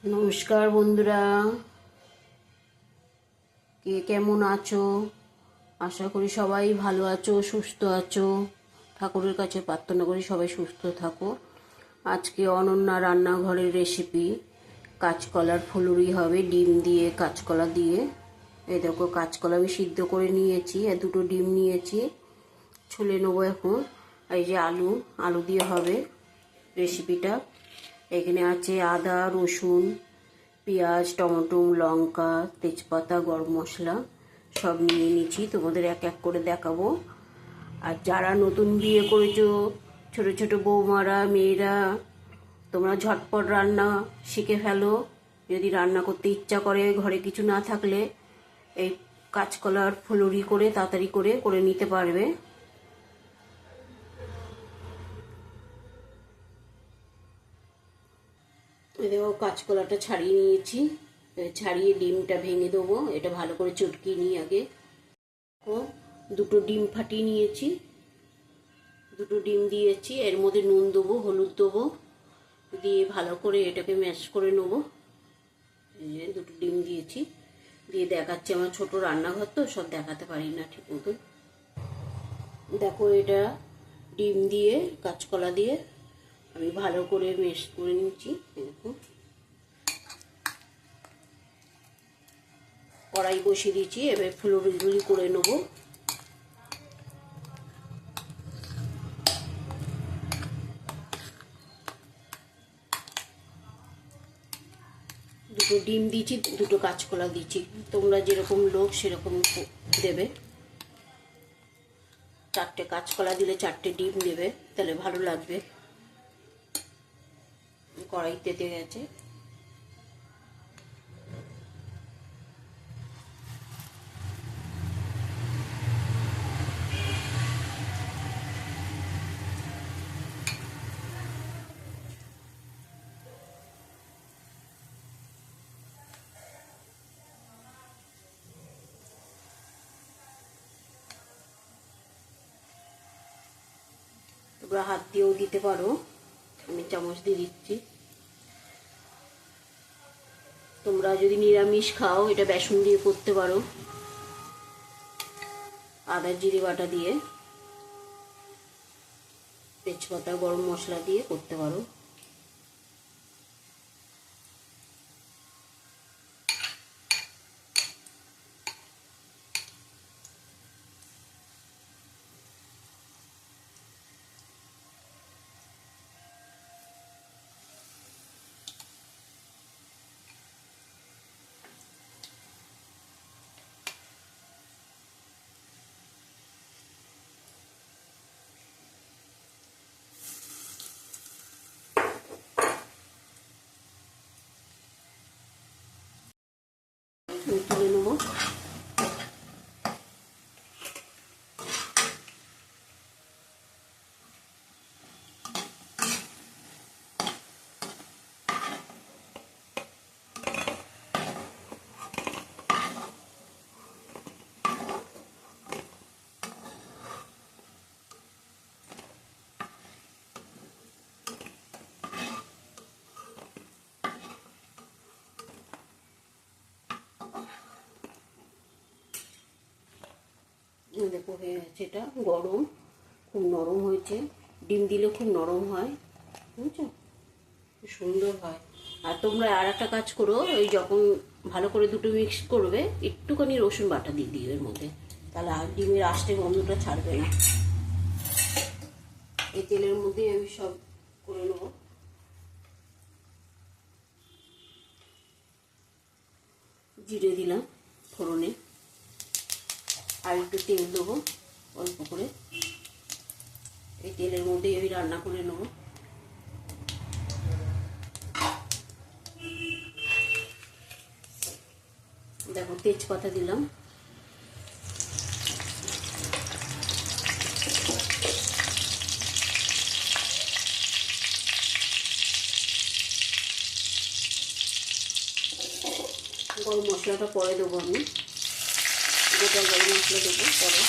নমস্কার বন্ধুরা, কে কেমন আছো? আশা করি সবাই ভালো আছো, সুস্থ আছো। ঠাকুরের কাছে প্রার্থনা করি সবাই সুস্থ থাকো। আজকে অনন্যা রান্নাঘরের রেসিপি কাঁচকলার ফুলুরি হবে, ডিম দিয়ে কাঁচকলা দিয়ে। এই দেখো, কাঁচকলা আমি সিদ্ধ করে নিয়েছি, আর দুটো ডিম নিয়েছি, ছুলে নেবো এখন। এই যে আলু, আলু দিয়ে হবে রেসিপিটা। এখানে আছে আদা, রসুন, পেঁয়াজ, টমেটো, লঙ্কা, তেজপাতা, গরম মশলা সব নিয়ে নিচ্ছি, তোমাদের এক এক করে দেখাবো। আর যারা নতুন বিয়ে করেছো, ছোট ছোট বৌমারা, মেয়েরা, তোমরা ঝটপট রান্না শিখে ফেলো। যদি রান্না করতে ইচ্ছা করে, ঘরে কিছু না থাকলে এই কাঁচকলার ফুলুরি করে তাড়াতাড়ি করে নিতে পারবে। দেখো, কাঁচকলাটা ছাড়িয়ে নিয়েছি, ছাড়িয়ে ডিমটা ভেঙে দেবো। এটা ভালো করে চটকিয়ে নিই আগে। দুটো ডিম ফাটিয়ে নিয়েছি, দুটো ডিম দিয়েছি, এর মধ্যে নুন দেবো, হলুদ দেবো, দিয়ে ভালো করে এটাকে ম্যাশ করে নেবো। এই যে দুটো ডিম দিয়েছি, দিয়ে দেখাচ্ছি। আমার ছোট রান্নাঘর তো, সব দেখাতে পারি না ঠিক মতো। দেখো, এটা ডিম দিয়ে কাঁচকলা দিয়ে আমি ভালো করে ম্যাশ করে নিচ্ছি। দেখো, কড়াই বসিয়ে দিয়েছি, এবার ফুলুরিগুলি করে নেবো। দুটো ডিম দিয়েছি, দুটো কাঁচকলা দিয়েছি, তোমরা যেরকম লোক সেরকম দেবে। চারটে কাঁচকলা দিলে চারটে ডিম দেবে, তাহলে ভালো লাগবে। কড়াই তেতে গেছে। তোমরা হাত দিয়েও দিতে পারো, আমি চামচ দিয়ে দিচ্ছি। তোমরা যদি নিরামিষ খাও, এটা বেসন দিয়ে করতে পারো, আদা জিরে বাটা দিয়ে, তেজপাতা গরম মশলা দিয়ে করতে পারো। তুলে নেবো। দেখো, হয়ে গেছে। এটা গরম, খুব নরম হয়েছে। ডিম দিলে খুব নরম হয়, বুঝছো, সুন্দর হয়। আর তোমরা আর একটা কাজ করো, ওই যখন ভালো করে দুটো মিক্স করবে, একটুখানি রসুন বাটা দিয়ে দিও এর মধ্যে, তাহলে আর ডিমের আষ্টে গন্ধটা ছাড়বে না। এই তেলের মধ্যে আমি সব করে নেবো। জিরে দিলাম ফোড়নে, আর একটু তেল দেবো অল্প করে। এই তেলের মধ্যেই আমি রান্না করে নেবো। দেখো, তেজপাতা দিলাম, গরম মশলাটা পরে দেবো আমি, গোটা গরম মশলা দেবো পরে।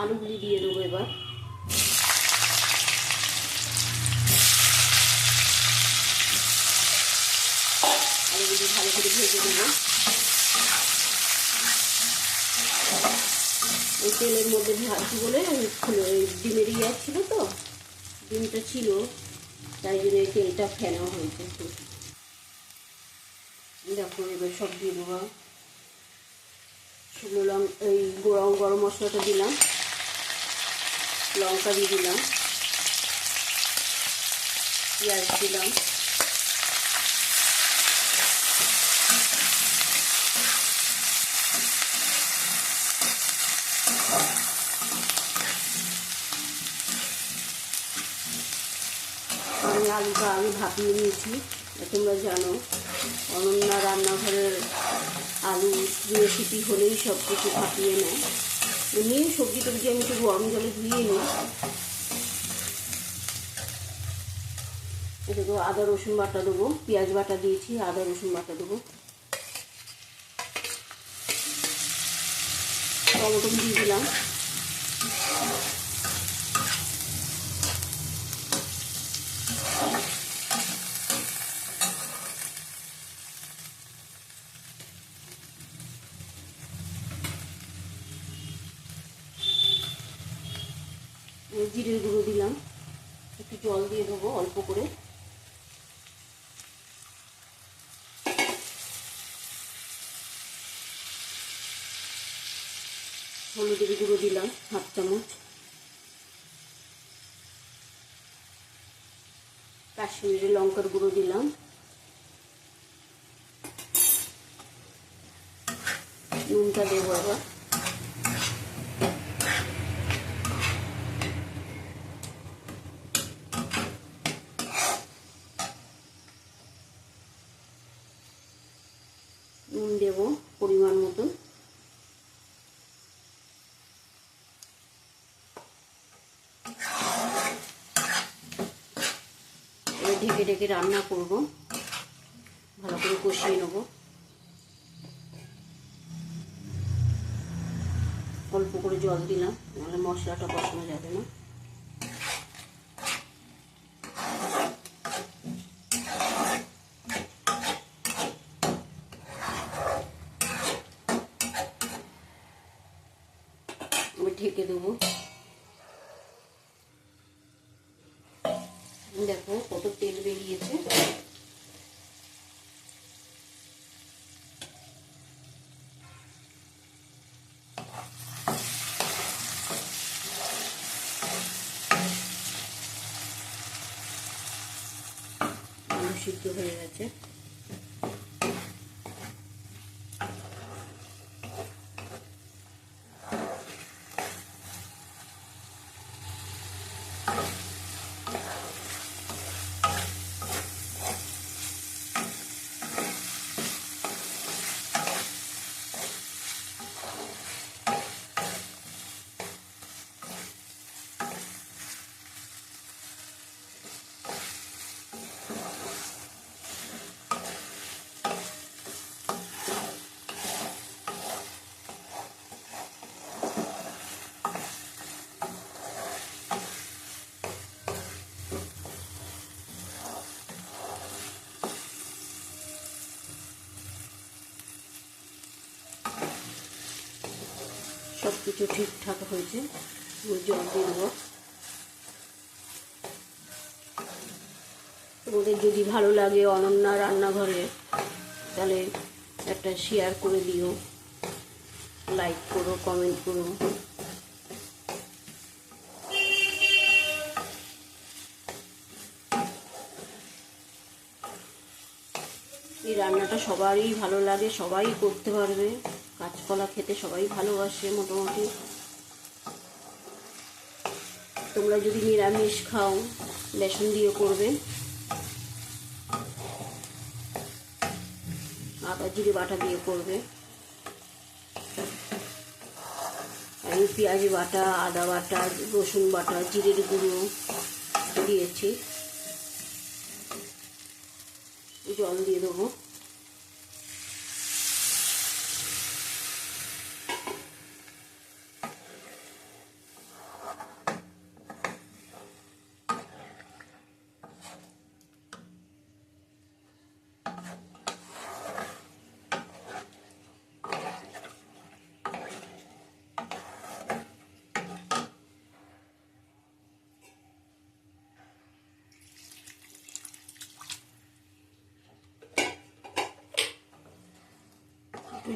আলুগুলি দিয়ে দেবো এবার। আলুগুলি ভালো করে ভেজে দেবো। এই তেলের মধ্যে ভাজছি বলে ডিমের ইয়ে ছিল তো, ডিমটা ছিল, তাই জন্য এই তেলটা ফেনা হয়েছে। দেখো এবার সব দিয়ে দেবো। শুকনো লঙ্কা, এই গরম মশলাটা দিলাম, লঙ্কা দিয়ে দিলাম, পেঁয়াজ দিলাম, আমি আলুটা আমি ভাপিয়ে নিয়েছি। তোমরা জানো অনন্যা রান্নাঘরের আলু রেসিপি হলেই সব কিছু ভাপিয়ে নেয়। এমনি সবজি টবজি আমি একটু গরম জলে ধুয়ে নিই। এটা তো আদা রসুন বাটা দেবো, পেঁয়াজ বাটা দিয়েছি, আদা রসুন বাটা দেবো, টমেটো দিয়ে দিলাম। জিরের গুঁড়ো দিলাম, একটু জল দিয়ে দেবো অল্প করে। হলুদের গুঁড়ো দিলাম 1/2 চামচ, কাশ্মীরি লঙ্কার গুঁড়ো দিলাম, নুনটা দেবো এবার। নুন দেব পরিমাণ মতন। এবার ঢেকে ঢেকে রান্না করব, ভালো করে কষিয়ে নেব। অল্প করে জল দিলাম, নাহলে মশলাটা কষানো যাবে না। ঢেকে দেবো। দেখো কত তেল বেরিয়েছে। আলু সিদ্ধ হয়ে গেছে। সব কিছু ঠিকঠাক হয়েছে। জল দিয়ে দেবো। তোমাদের যদি ভালো লাগে অনন্যা রান্নাঘরে, তাহলে একটা শেয়ার করে দিও, লাইক করো, কমেন্ট করো। এই রান্নাটা সবারই ভালো লাগে, সবাই করতে পারবে। কাঁচকলা খেতে সবাই ভালোবাসে মোটামুটি। তোমরা যদি নিরামিষ খাও বেসন দিয়ে করবে, আদা জিরে বাটা দিয়ে করবে। আমি পেঁয়াজ বাটা, আদা বাটা, রসুন বাটা, জিরের গুঁড়ো দিয়েছি। জল দিয়ে দেবো।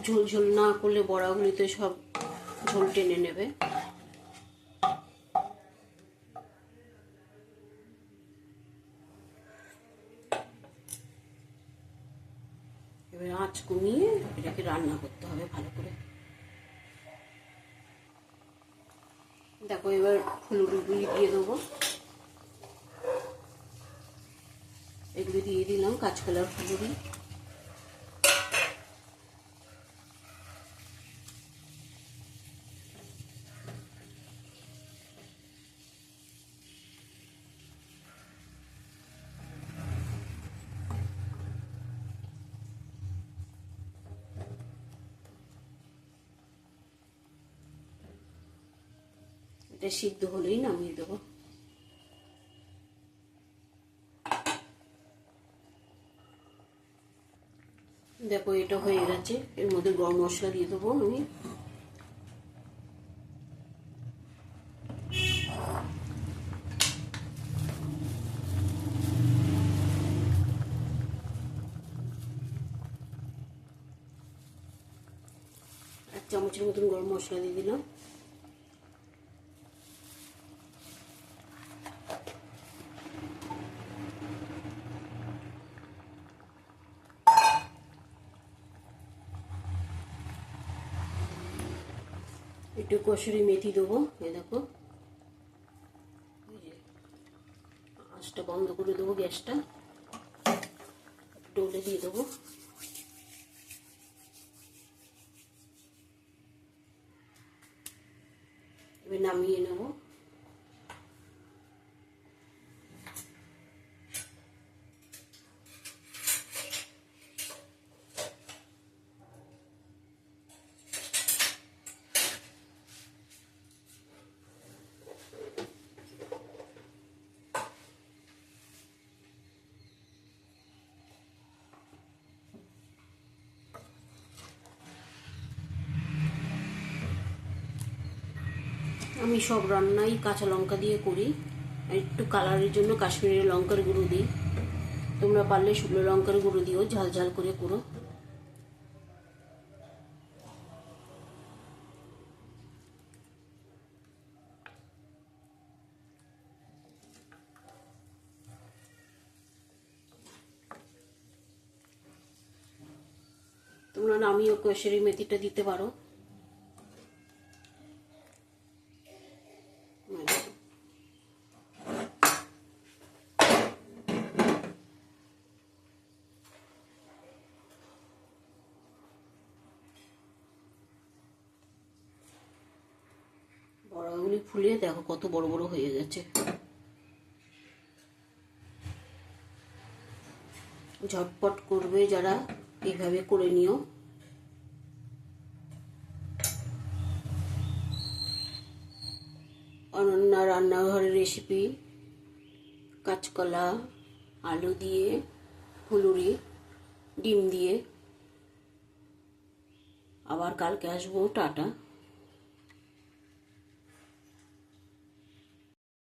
ঝোল ঝোল না করলে বড়াগুলিতে সব ঝোল টেনে নেবে। এবার আঁচ কমিয়ে এটাকে রান্না করতে হবে ভালো করে। দেখো এবার ফুলুরিগুলি দিয়ে দেবো। এগুলি দিয়ে দিলাম কাঁচকলার ফুলুরি। এটা সিদ্ধ হলেই নামিয়ে দেবো। দেখো এটা হয়ে গেছে। এর মধ্যে গরম মশলা দিয়ে দেবো আমি। এক চামচের মতন গরম মশলা দিয়ে দিলাম। একটু কসুরি মেথি দেবো। এই দেখো আঁচটা বন্ধ করে দেবো, গ্যাসটা ডোলে দিয়ে দেবো। এবার নামিয়ে নেব। আমি সব রান্নাই কাঁচা লঙ্কা দিয়ে করি। একটু কালারের জন্য কাশ্মীরি লঙ্কার গুঁড়ো দিই। তোমরা পারলে শুকনো লঙ্কার গুঁড়ো দিও, ঝাল ঝাল করে করো। তোমরা নামিয়েও কসুরি মেথিটা দিতে পারো। বড়াগুলি ফুলে দেখো কত বড় বড় হয়ে গেছে। ঝটপট করবে যারা, এইভাবে করে নিও। অনন্যা রান্নাঘরের রেসিপি, কাঁচকলা আলু দিয়ে ফুলুরি ডিম দিয়ে। আবার কালকে আসবো। টাটা।